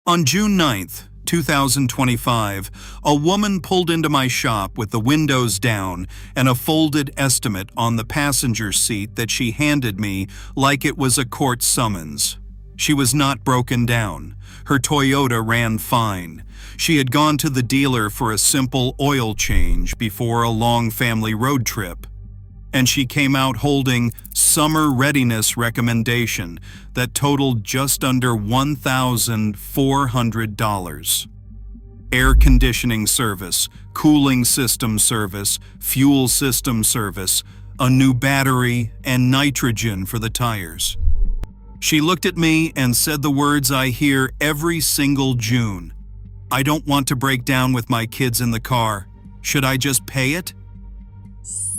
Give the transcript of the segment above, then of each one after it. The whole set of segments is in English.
On June 9th, 2025, a woman pulled into my shop with the windows down and a folded estimate on the passenger seat that she handed me like it was a court summons. She was not broken down. Her Toyota ran fine. She had gone to the dealer for a simple oil change before a long family road trip. And she came out holding summer readiness recommendation that totaled just under $1,400. Air conditioning service, cooling system service, fuel system service, a new battery, and nitrogen for the tires. She looked at me and said the words I hear every single June. "I don't want to break down with my kids in the car. Should I just pay it?"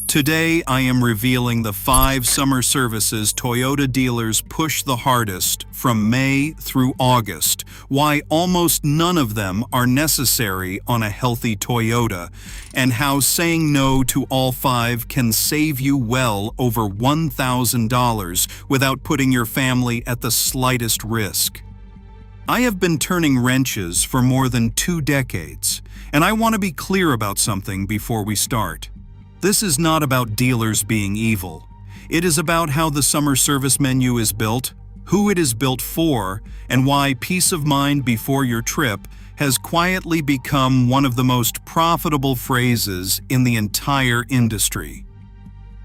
Today, I am revealing the 5 summer services Toyota dealers push the hardest from May through August, why almost none of them are necessary on a healthy Toyota, and how saying no to all 5 can save you well over $1,000 without putting your family at the slightest risk. I have been turning wrenches for more than 2 decades, and I want to be clear about something before we start. This is not about dealers being evil. It is about how the summer service menu is built, who it is built for, and why peace of mind before your trip has quietly become one of the most profitable phrases in the entire industry.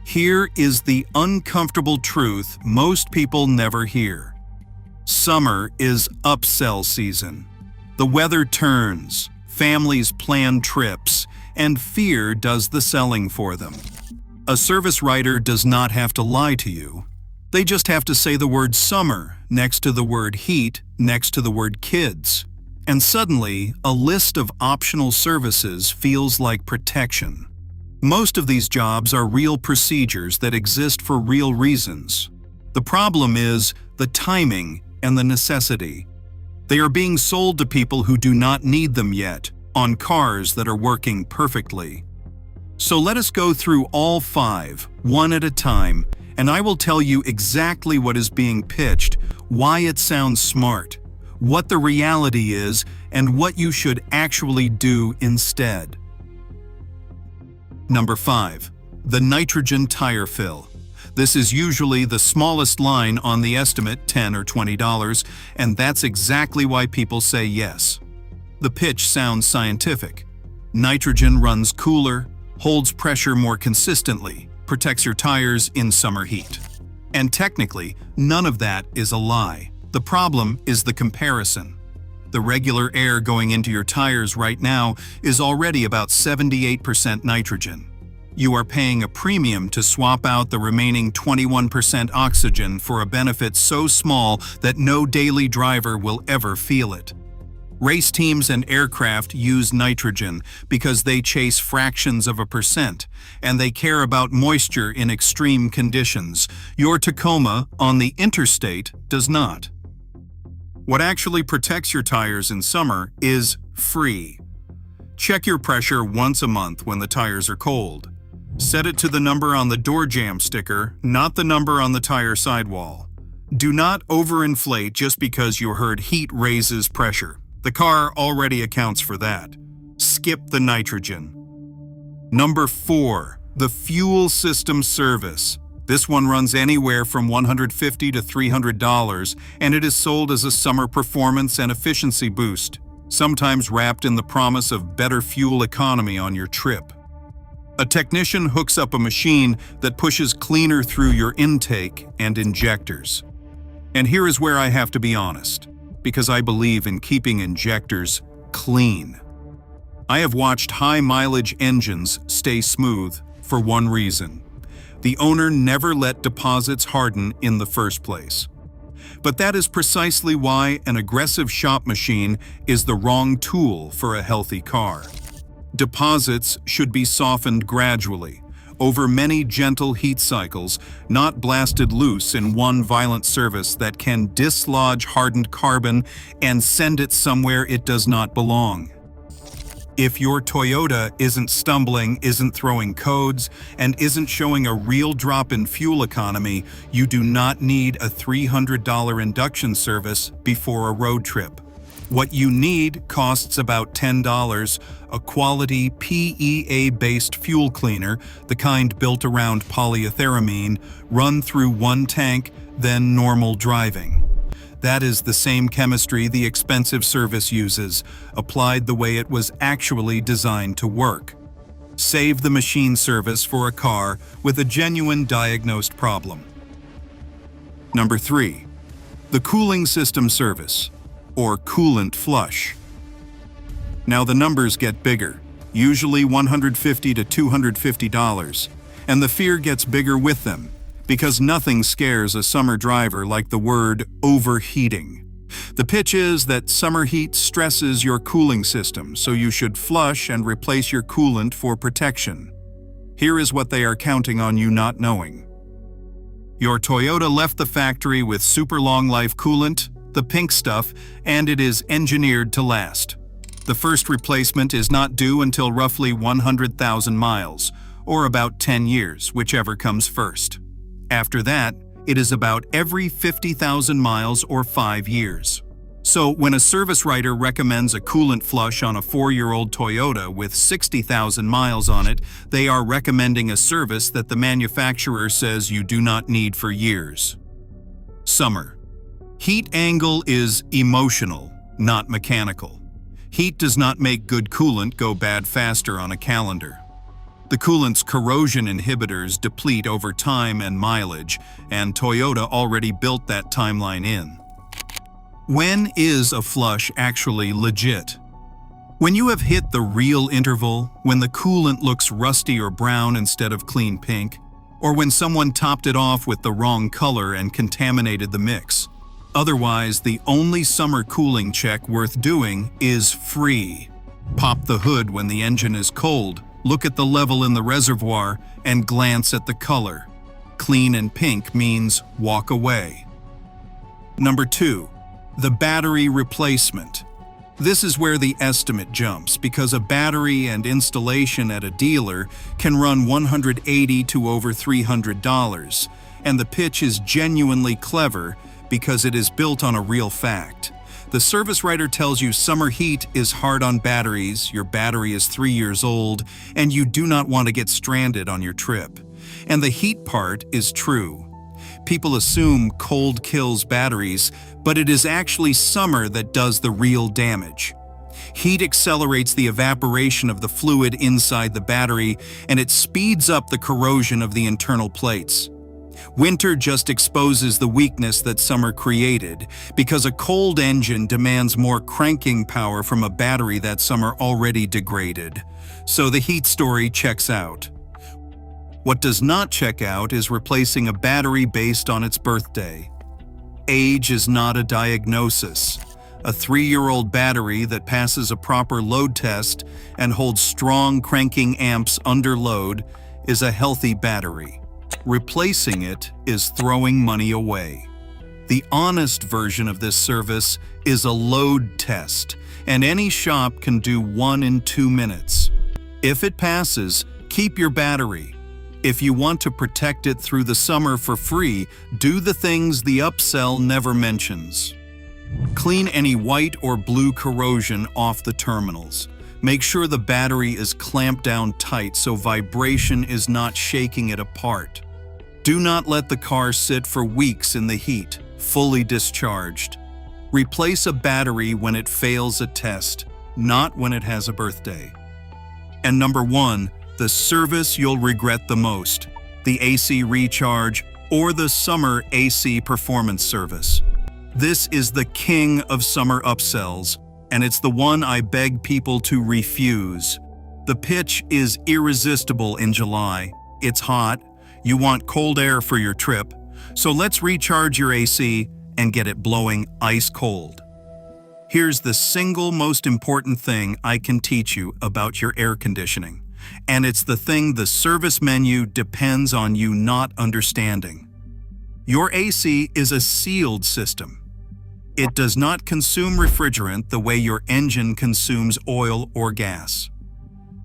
Here is the uncomfortable truth most people never hear. Summer is upsell season. The weather turns, families plan trips, and fear does the selling for them. A service writer does not have to lie to you. They just have to say the word summer next to the word heat next to the word kids. And suddenly, a list of optional services feels like protection. Most of these jobs are real procedures that exist for real reasons. The problem is the timing and the necessity. They are being sold to people who do not need them yet, on cars that are working perfectly. So let us go through all 5, one at a time, and I will tell you exactly what is being pitched, why it sounds smart, what the reality is, and what you should actually do instead. Number 5. The nitrogen tire fill. This is usually the smallest line on the estimate, $10 or $20, and that's exactly why people say yes. The pitch sounds scientific. Nitrogen runs cooler, holds pressure more consistently, protects your tires in summer heat. And technically, none of that is a lie. The problem is the comparison. The regular air going into your tires right now is already about 78% nitrogen. You are paying a premium to swap out the remaining 21% oxygen for a benefit so small that no daily driver will ever feel it. Race teams and aircraft use nitrogen because they chase fractions of a percent, and they care about moisture in extreme conditions. Your Tacoma on the interstate does not. What actually protects your tires in summer is free. Check your pressure once a month when the tires are cold. Set it to the number on the door jamb sticker, not the number on the tire sidewall. Do not overinflate just because you heard heat raises pressure. The car already accounts for that. Skip the nitrogen. Number 4, the fuel system service. This one runs anywhere from $150 to $300, and it is sold as a summer performance and efficiency boost, sometimes wrapped in the promise of better fuel economy on your trip. A technician hooks up a machine that pushes cleaner through your intake and injectors. And here is where I have to be honest, because I believe in keeping injectors clean. I have watched high-mileage engines stay smooth for one reason. The owner never let deposits harden in the first place. But that is precisely why an aggressive shop machine is the wrong tool for a healthy car. Deposits should be softened gradually, over many gentle heat cycles, not blasted loose in one violent service that can dislodge hardened carbon and send it somewhere it does not belong. If your Toyota isn't stumbling, isn't throwing codes, and isn't showing a real drop in fuel economy, you do not need a $300 induction service before a road trip. What you need costs about $10, a quality PEA-based fuel cleaner, the kind built around polyethylamine, run through one tank, then normal driving. That is the same chemistry the expensive service uses, applied the way it was actually designed to work. Save the machine service for a car with a genuine diagnosed problem. Number 3. The cooling system service, or coolant flush. Now the numbers get bigger, usually $150 to $250, and the fear gets bigger with them, because nothing scares a summer driver like the word overheating. The pitch is that summer heat stresses your cooling system, so you should flush and replace your coolant for protection. Here is what they are counting on you not knowing. Your Toyota left the factory with super long life coolant, the pink stuff, and it is engineered to last. The first replacement is not due until roughly 100,000 miles, or about 10 years, whichever comes first. After that, it is about every 50,000 miles or 5 years. So when a service writer recommends a coolant flush on a 4-year-old Toyota with 60,000 miles on it, they are recommending a service that the manufacturer says you do not need for years. Summer. Heat angle is emotional, not mechanical. Heat does not make good coolant go bad faster on a calendar. The coolant's corrosion inhibitors deplete over time and mileage, and Toyota already built that timeline in. When is a flush actually legit? When you have hit the real interval, when the coolant looks rusty or brown instead of clean pink, or when someone topped it off with the wrong color and contaminated the mix. Otherwise, the only summer cooling check worth doing is free. Pop the hood when the engine is cold, look at the level in the reservoir, and glance at the color. Clean and pink means walk away. Number 2. The battery replacement. This is where the estimate jumps, because a battery and installation at a dealer can run $180 to over $300, and the pitch is genuinely clever because it is built on a real fact. The service writer tells you summer heat is hard on batteries, your battery is 3 years old, and you do not want to get stranded on your trip. And the heat part is true. People assume cold kills batteries, but it is actually summer that does the real damage. Heat accelerates the evaporation of the fluid inside the battery, and it speeds up the corrosion of the internal plates. Winter just exposes the weakness that summer created, because a cold engine demands more cranking power from a battery that summer already degraded. So the heat story checks out. What does not check out is replacing a battery based on its birthday. Age is not a diagnosis. A 3-year-old battery that passes a proper load test and holds strong cranking amps under load is a healthy battery. Replacing it is throwing money away. The honest version of this service is a load test, and any shop can do one in 2 minutes. If it passes, keep your battery. If you want to protect it through the summer for free, do the things the upsell never mentions. Clean any white or blue corrosion off the terminals. Make sure the battery is clamped down tight so vibration is not shaking it apart. Do not let the car sit for weeks in the heat, fully discharged. Replace a battery when it fails a test, not when it has a birthday. And number 1, the service you'll regret the most, the AC recharge or the summer AC performance service. This is the king of summer upsells, and it's the one I beg people to refuse. The pitch is irresistible in July. It's hot. You want cold air for your trip, so let's recharge your AC and get it blowing ice cold. Here's the single most important thing I can teach you about your air conditioning, and it's the thing the service menu depends on you not understanding. Your AC is a sealed system. It does not consume refrigerant the way your engine consumes oil or gas.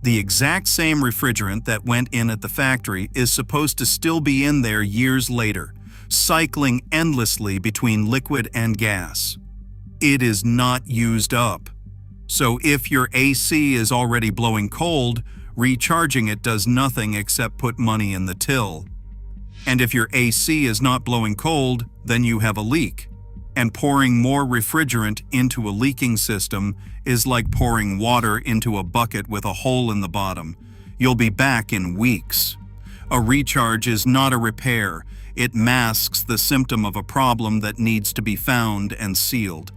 The exact same refrigerant that went in at the factory is supposed to still be in there years later, cycling endlessly between liquid and gas. it is not used up. So if your AC is already blowing cold, recharging it does nothing except put money in the till. And if your AC is not blowing cold, then you have a leak. And pouring more refrigerant into a leaking system is like pouring water into a bucket with a hole in the bottom. You'll be back in weeks. A recharge is not a repair. It masks the symptom of a problem that needs to be found and sealed.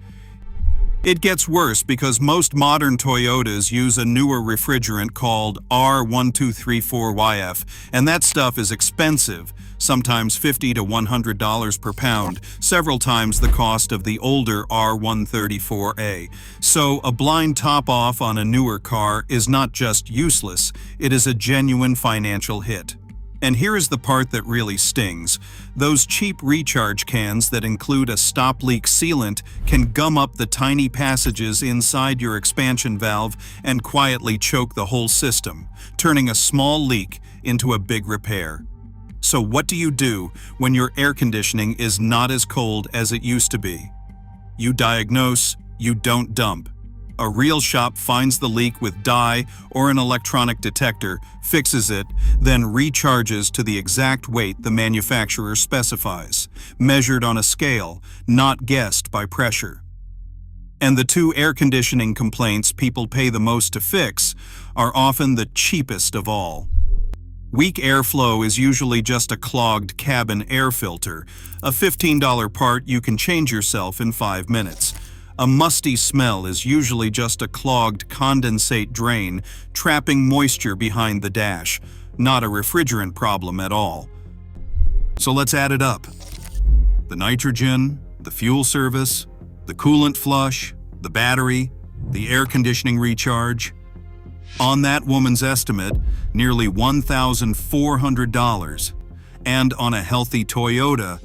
It gets worse because most modern Toyotas use a newer refrigerant called R1234YF, and that stuff is expensive, sometimes $50 to $100 per pound, several times the cost of the older R134A. So a blind top-off on a newer car is not just useless, it is a genuine financial hit. And here is the part that really stings. Those cheap recharge cans that include a stop leak sealant can gum up the tiny passages inside your expansion valve and quietly choke the whole system, turning a small leak into a big repair. So what do you do when your air conditioning is not as cold as it used to be? You diagnose, you don't dump. A real shop finds the leak with dye or an electronic detector, fixes it, then recharges to the exact weight the manufacturer specifies, measured on a scale, not guessed by pressure. And the two air conditioning complaints people pay the most to fix are often the cheapest of all. Weak airflow is usually just a clogged cabin air filter, a $15 part you can change yourself in 5 minutes. A musty smell is usually just a clogged condensate drain trapping moisture behind the dash, not a refrigerant problem at all. So let's add it up. The nitrogen, the fuel service, the coolant flush, the battery, the air conditioning recharge. On that woman's estimate, nearly $1,400. And on a healthy Toyota,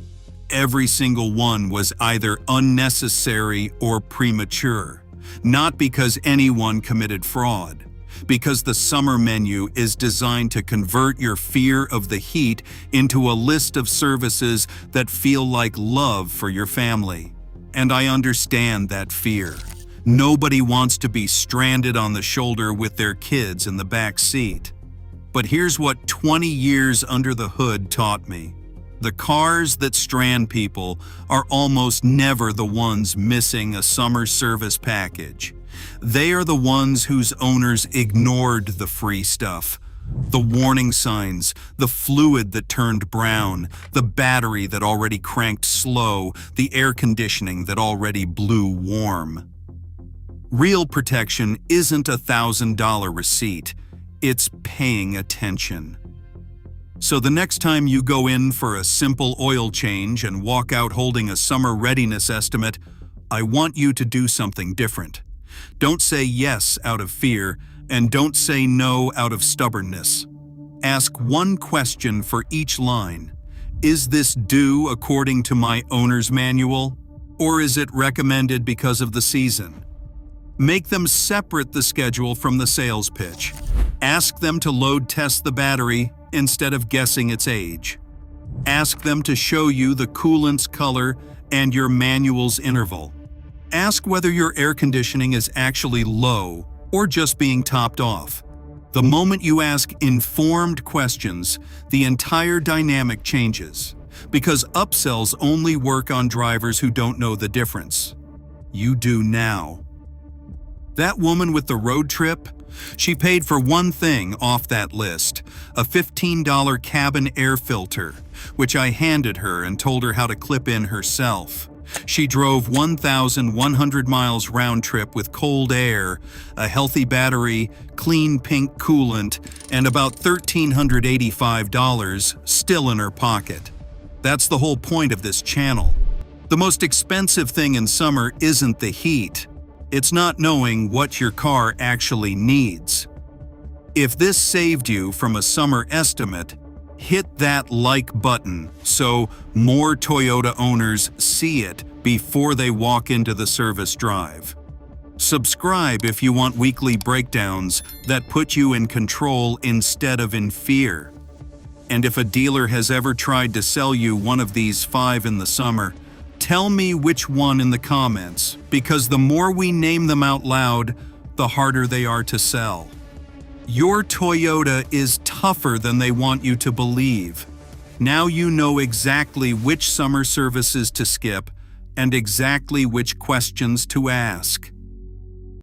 every single one was either unnecessary or premature. Not because anyone committed fraud, because the summer menu is designed to convert your fear of the heat into a list of services that feel like love for your family. And I understand that fear. Nobody wants to be stranded on the shoulder with their kids in the back seat. But here's what 20 years under the hood taught me. The cars that strand people are almost never the ones missing a summer service package. They are the ones whose owners ignored the free stuff. The warning signs, the fluid that turned brown, the battery that already cranked slow, the air conditioning that already blew warm. Real protection isn't a $1,000 receipt, it's paying attention. So the next time you go in for a simple oil change and walk out holding a summer readiness estimate, I want you to do something different. Don't say yes out of fear, and don't say no out of stubbornness. Ask one question for each line. Is this due according to my owner's manual, or is it recommended because of the season? Make them separate the schedule from the sales pitch. Ask them to load test the battery instead of guessing its age. Ask them to show you the coolant's color and your manual's interval. Ask whether your air conditioning is actually low or just being topped off. The moment you ask informed questions, the entire dynamic changes, because upsells only work on drivers who don't know the difference. You do now. That woman with the road trip, she paid for one thing off that list, a $15 cabin air filter, which I handed her and told her how to clip in herself. She drove 1,100 miles round trip with cold air, a healthy battery, clean pink coolant, and about $1,385 still in her pocket. That's the whole point of this channel. The most expensive thing in summer isn't the heat. It's not knowing what your car actually needs. If this saved you from a summer estimate, hit that like button so more Toyota owners see it before they walk into the service drive. Subscribe if you want weekly breakdowns that put you in control instead of in fear. And if a dealer has ever tried to sell you one of these 5 in the summer, Tell me which one in the comments, because the more we name them out loud, the harder they are to sell. Your Toyota is tougher than they want you to believe. Now you know exactly which summer services to skip and exactly which questions to ask.